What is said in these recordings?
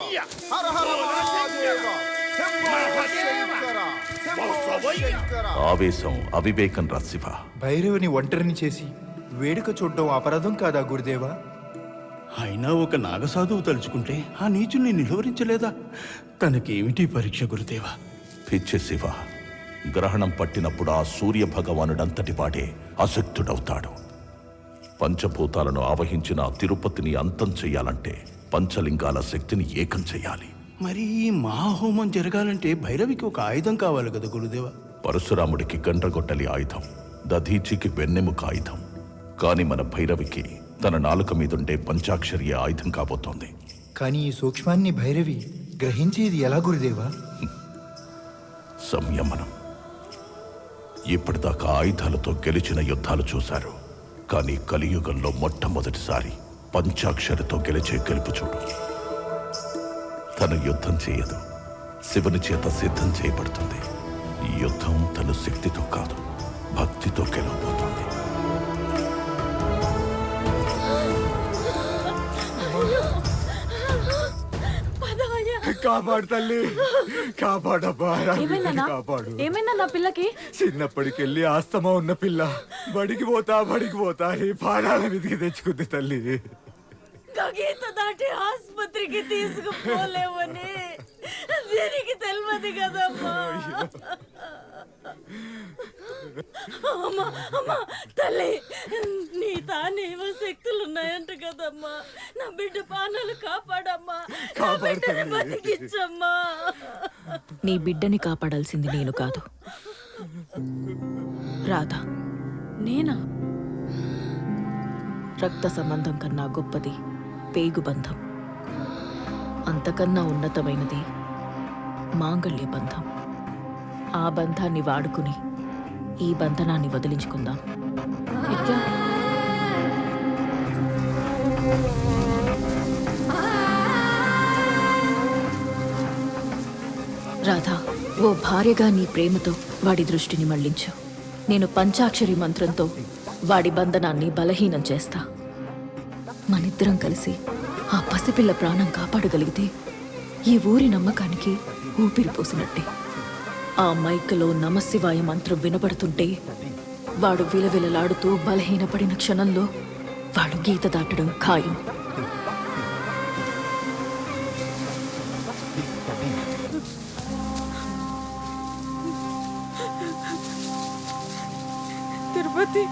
హర హర మహాదేవ శంభో శంకర శంభో శంకర. ఆవేశం అవివేకం రా శివ. భైరవుని ఒంటరిని చేసి వేడుక చూడడం అపరాధం కాదా గురుదేవా? అయినా ఒక నాగసాధువు తలుచుకుంటే ఆ నీచుల్ని నిలువరించలేదా? తనకేమిటి పరీక్ష గురుదేవా? పిచ్చి శివ, గ్రహణం పట్టినప్పుడు ఆ సూర్య భగవానుడంతటి వాడే అశక్తుడవుతాడు. పంచభూతాలను ఆవహించిన తిరుపతిని అంతం చెయ్యాలంటే పంచలింగాల శక్తిని ఏకం చెయ్యాలి. మరి ఈ మహాహోమం జరగాలంటే భైరవికి ఒక ఆయుధం కావాలి కదా గురుదేవా? పరశురాముడికి గండ్రగొట్టలి ఆయుధం, దధీచికి వెన్నెముక ఆయుధం. కాని మన భైరవికి తన నాలుక మీదుండే పంచాక్షరి ఆయుధం కాబోతోంది. కానీ ఈ సూక్ష్మాన్ని భైరవి గ్రహించేది ఎలా గురుదేవా? సంయమనం. ఇప్పటిదాకా ఆయుధాలతో గెలిచిన యుద్ధాలు చూశారు, కానీ కలియుగంలో మొట్టమొదటిసారి పంచాక్షరితో గెలిచే గెలుపు చూడు. తను యుద్ధం చేయదు, శివుని చేత సిద్ధం చేయబడుతుంది. ఈ యుద్ధం తన శక్తితో కాదు, భక్తితో గెలవబోతోంది. కాపాడు తల్లి, కాపాడబ్బా, కాపాడు. ఏమైందా నా పిల్లకి? చిన్నప్పటికెళ్ళి ఆస్తమా ఉన్న పిల్ల బడికి పోతా ఈ పాడాల మీదకి తెచ్చుకుంది తల్లి. గీత దాటి ఆసుపత్రికి తీసుకుపోలేవని దీనికి తెలియదు కదమ్మా. అమ్మా తల్లి, నీ తానేవో శక్తులు ఉన్నాయంట కదమ్మా. నా బిడ్డ పానాలు కాపాడమ్మా, నా బిడ్డని బతికించమ్మా. నీ బిడ్డని కాపాడాల్సింది నేను కాదు, రాధా. నేనా? రక్త సంబంధం కన్నా గొప్పది పేగు బంధం, అంతకన్నా ఉన్నతమైనది మాంగళ్య బంధం. ఆ బంధాన్ని వాడుకుని ఈ బంధనాన్ని వదిలించుకుందాం. ఎట్లా? రాధా, ఓ భార్యగా నీ ప్రేమతో వాడి దృష్టిని మళ్లించు. నేను పంచాక్షరి మంత్రంతో వాడి బంధనాన్ని బలహీనం చేస్తా. మనిద్దరం కలిసి ఆ పసిపిల్ల ప్రాణం కాపాడగలిగితే ఈ ఊరి నమ్మకానికి ఊపిరి పోసినట్టే. ఆ మైకలో నమశివాయ మంత్రం వినబడుతుంటే వాడు విలవిలలాడుతూ బలహీనపడిన క్షణంలో వాడు గీత దాటడం ఖాయం. తిరుపతి,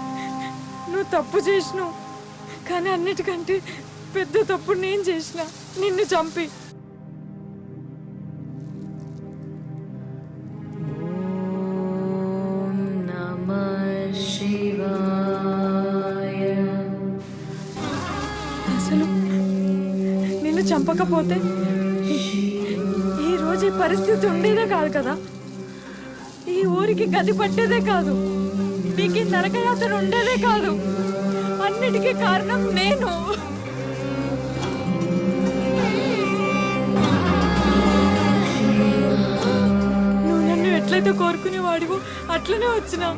నువ్వు తప్పు చేసినావు, కానీ అన్నిటికంటే పెద్ద తప్పు నేను చేసిన, నిన్ను చంపి. అసలు నిన్ను చంపకపోతే ఈ రోజు ఈ పరిస్థితి ఉండేదే కాదు కదా. ఈ ఊరికి గది పట్టేదే కాదు, నీకు నరకయాత్ర ఉండేదే కాదు. అన్నిటికీ కారణం నేను. నువ్వు నన్ను ఎట్లయితే కోరుకునేవాడివో అట్లనే వచ్చినా.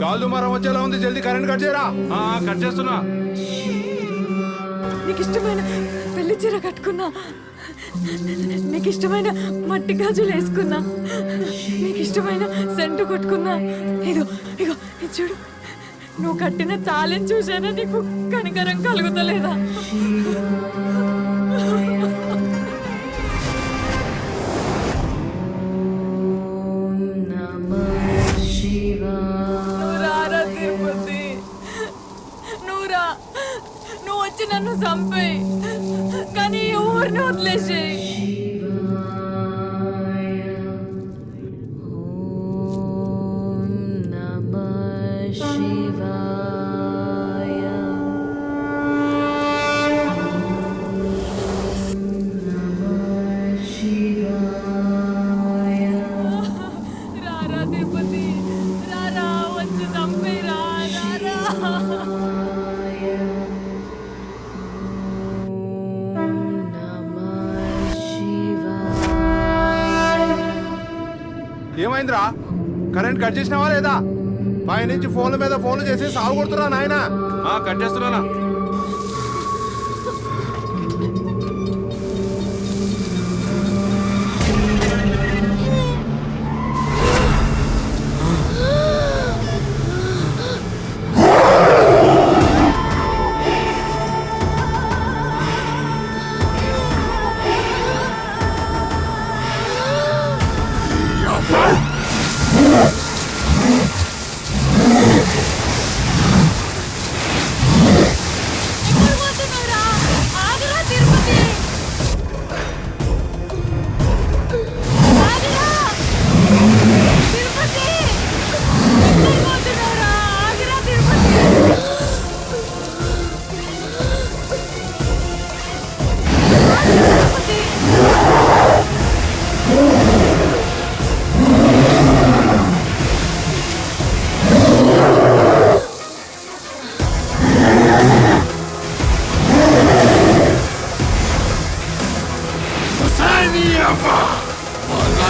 గాలు మరం వచ్చేలా ఉంది, జల్దీ కరెంట్ కట్ చేయరా. కట్ చేస్తున్నా. నీకు ఇష్టమైన పెళ్లి చీర కట్టుకున్నా, నీకు ఇష్టమైన మట్టి గాజులు వేసుకున్నా, నీకు ఇష్టమైన సెంటు కొట్టుకున్నా. ఇగో ఇగో ఇది చూడు, నువ్వు కట్టిన తాళిని చూసానా నీకు కనికరం కలుగుతలేదా? నువ్వు వచ్చి నన్ను చంపేయి, కానీ ఈ ఊరిని వదిలేసేయి. రారా తిరుపతి, రారా, వచ్చి చంపేయి, రారా. ఏమైందిరా, కరెంట్ కట్ చేసినావా లేదా? పైనుంచి ఫోన్ల మీద ఫోన్లు చేసి సాగు కొడుతురా నాయన. కట్టేస్తున్నానా?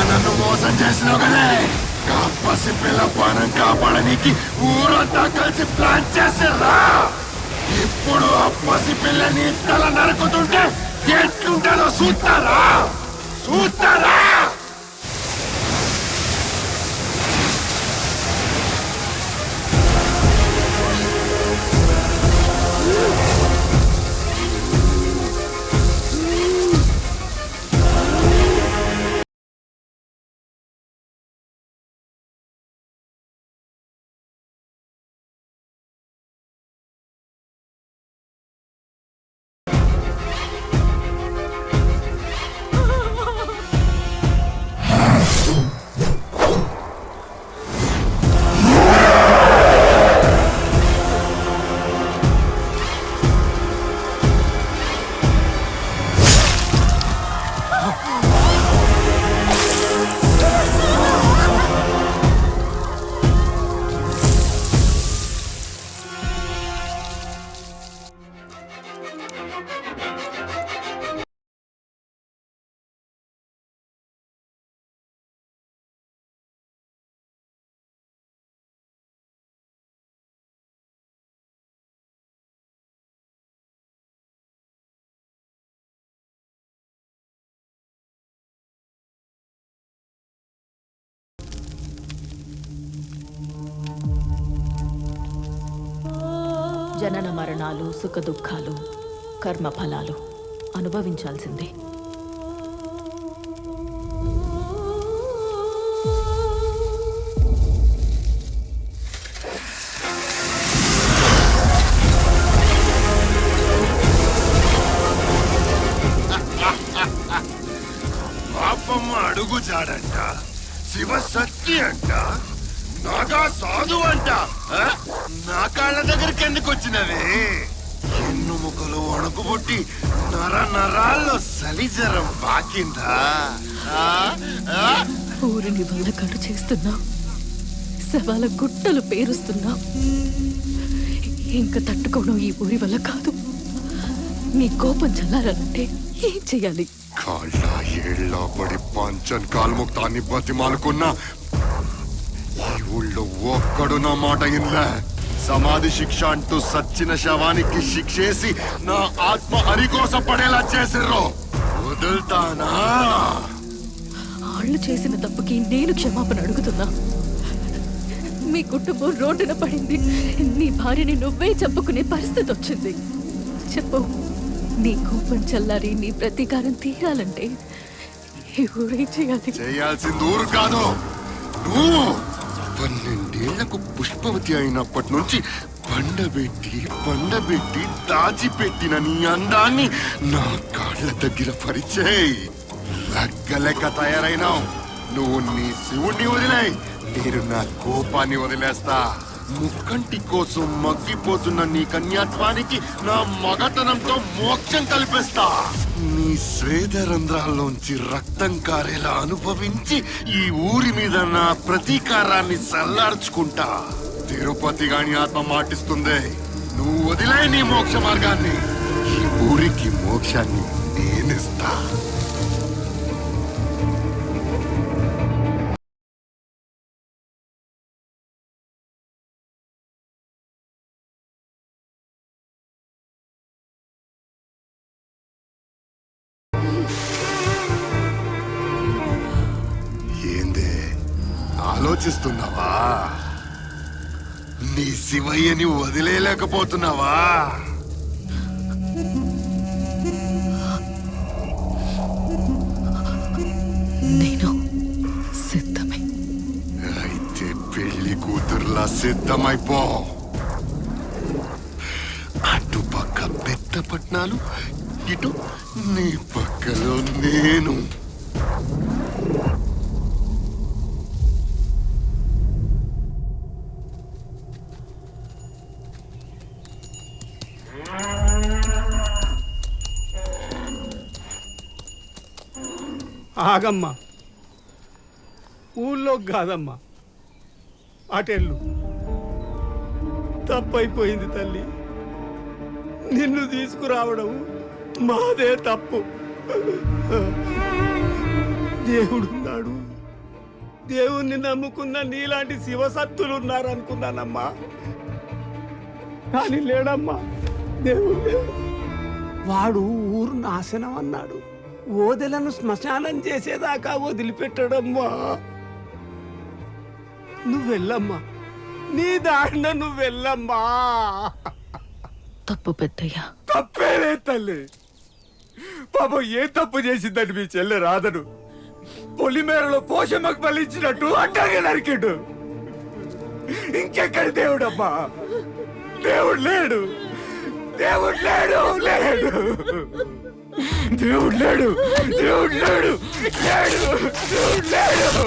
నన్ను మోసం చేసినావు కదే, కాపసి పిల్ల పానం కాపాడనీకి ఊరంతా కలిసి ప్లాన్ చేసిర్రా. ఇప్పుడు ఆ పసి పిల్లని తల నరుకుతుంటే ఎట్లుంటారో చూస్తారా? చూస్తారా? జనన మరణాలు, సుఖ దుఃఖాలు, కర్మ ఫలాలు అనుభవించాల్సిందే. పాపమ్మ అడుగు జాడంట, శివ శక్తి అంట, నాగా సాధు అంట. నా కాళ్ళ దగ్గరికి ఎందుకు వచ్చినవే? ఎన్ను ముఖలు వణుకుబుట్టి నర నరాల్లో సలిజరం బాకిందా? ఊరిని వల్ల కడు చేస్తున్నావు, శవాల గుట్టలు పేరుస్తున్నావు. ఇంకా తట్టుకోవడం ఈ ఊరి వల్ల కాదు. నీ కోపం చల్లారంటే ఏం చెయ్యాలి? కాళ్ళ ఏళ్ళ పడి పంచన్ కాల్ముక్తాన్ని బతిమాలుకున్నా ఈ ఊళ్ళో ఒక్కడు నా మాట ఇన్లే. సమాధి శిక్ష అంటూ సచ్చిన శవానికి శిక్షేసి నా ఆత్మ హరికోస పడేలా చేసిర్రు. వదులుతానా? వాళ్ళు చేసిన తప్పుకి నేను క్షమాపణ అడుగుతున్నా. మీ కుటుంబం రోడ్డున పడింది. నీ భార్యని నువ్వే చంపుకునే పరిస్థితి వచ్చింది. చెప్పు, నీ కోపం చల్లారి నీ ప్రతీకారం తీరాలంటే ఈ ఊరేం చేయాలి? చేయాల్సింది ఊరు కాదు, నువ్వు. 12 ఏళ్లకు పుష్పవతి అయినప్పటి నుంచి పండబెట్టి దాచిపెట్టిన నీ అందాన్ని నా కాళ్ళ దగ్గర పరిచయ్. లెక్క తయారైనావు. నువ్వు నీ శివుణ్ణి వదిలేయ్, నేను నా కోపాన్ని వదిలేస్తా. ముక్కంటి కోసం మగ్గిపోతున్న నీ కన్యాత్వానికి నా మగతనంతో మోక్షం కల్పిస్తా. నీ స్వేదరంధ్రాల్లోంచి రక్తం కారేలా అనుభవించి ఈ ఊరి మీద నా ప్రతీకారాన్ని సల్లార్చుకుంటా. తిరుపతి గాని ఆత్మ మాటిస్తుంది, నువ్వు వదిలే నీ మోక్ష మార్గాన్ని. ఈ ఊరికి మోక్షాన్ని నేనిస్తా. ఆలోచిస్తున్నావా? నీ శివయ్యని వదిలేయలేకపోతున్నావా? నేను సిద్ధమే. అయితే పెళ్లి కూతురులా సిద్ధమైపో. అటుపక్క పెద్ద పట్నాలు, ఇటు నీ పక్కలో నేను. ఆగమ్మా, ఊళ్ళో కాదమ్మా, అటెళ్ళు. తప్పైపోయింది తల్లి, నిన్ను తీసుకురావడం మాదే తప్పు. దేవుడున్నాడు, దేవుణ్ణి నమ్ముకున్న నీలాంటి శివసత్తులు ఉన్నారనుకున్నానమ్మా, కానీ లేడమ్మా, దేవుడు లేడు. వాడు ఊరు నాశనం అన్నాడు, ఓదెలను శ్మశానం చేసేదాకా వదిలిపెట్టడమ్మా. నువ్వెళ్ళమ్మా, నీ దారిన నువ్వెళ్ళమ్మా. తప్పు పెద్దయ్య. తప్పేలే తల్లి. పాపం ఏ తప్పు చేసిందని మీ చెల్లె రాధను పొలిమేరలో పోషమ్మకు బలిచ్చినట్టు అట్టాగే నరికిడు. ఇంకెక్కడి దేవుడమ్మా? దేవుడు లేడు, దేవుడు లేడు, లేడు, దేవుడు లేడు, దేవుడు లేడు, లేడు, దేవుడు లేడు.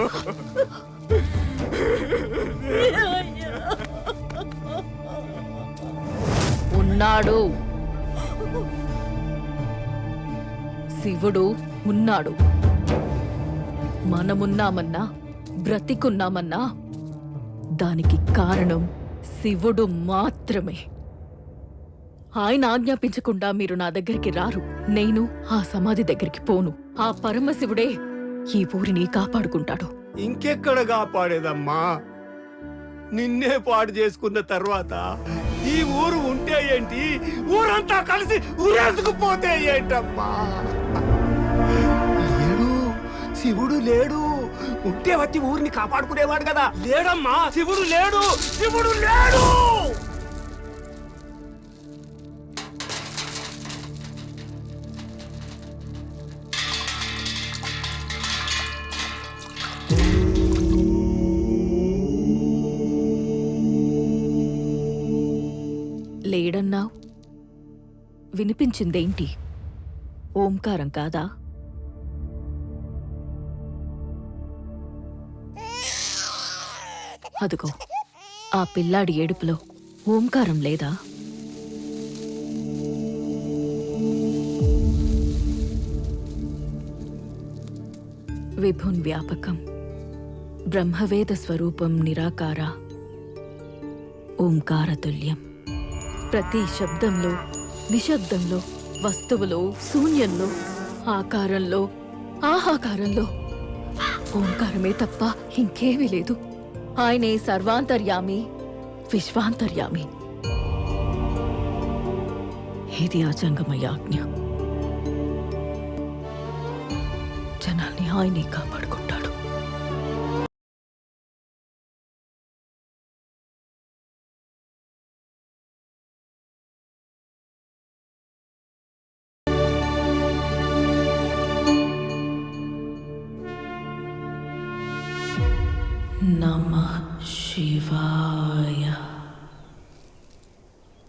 ఉన్నాడు, శివుడు ఉన్నాడు. మనమున్నామన్నా బ్రతికున్నామన్నా దానికి కారణం శివుడు మాత్రమే. ఆయన ఆజ్ఞాపించకుండా మీరు నా దగ్గరికి రారు, నేను ఆ సమాధి దగ్గరికి పోను. ఆ పరమశివుడే ఈ ఊరిని కాపాడుకుంటాడు. ఇంకెక్కడ కాపాడేదమ్మా? నిన్నే పాడు చేసుకున్న తర్వాత ఈ ఊరు ఉంటే ఏంటి, ఊరంతా కలిసి ఊరేసుకుపోతే ఏంటమ్మా? లేడు, శివుడు లేడు. ఉంటే వచ్చి ఊరిని కాపాడుకునేవాడు కదా. లేడమ్మా, శివుడు లేడు, శివుడు లేడు. లేడన్నావు, వినిపించిందేంటి? ఓంకారం కాదా? అదుగో ఆ పిల్లాడి ఏడుపులో ఓంకారం లేదా? విభున్ వ్యాపకం బ్రహ్మవేద స్వరూపం నిరాకార ఓంకారతుల్యం. ప్రతి శబ్దంలో, నిశ్శబ్దంలో, వస్తువులో, శూన్యంలో, ఆకారంలో, ఆహాకారంలో ఓంకారమే తప్ప ఇంకేమీ లేదు. ఆయనే సర్వాంతర్యామి, విశ్వాంతర్యామి. ఇది అజంగమయ ఆజ్ఞ. జనాల్ని ఆయనే కాపాడుకుంటాడు. నమః శివాయ.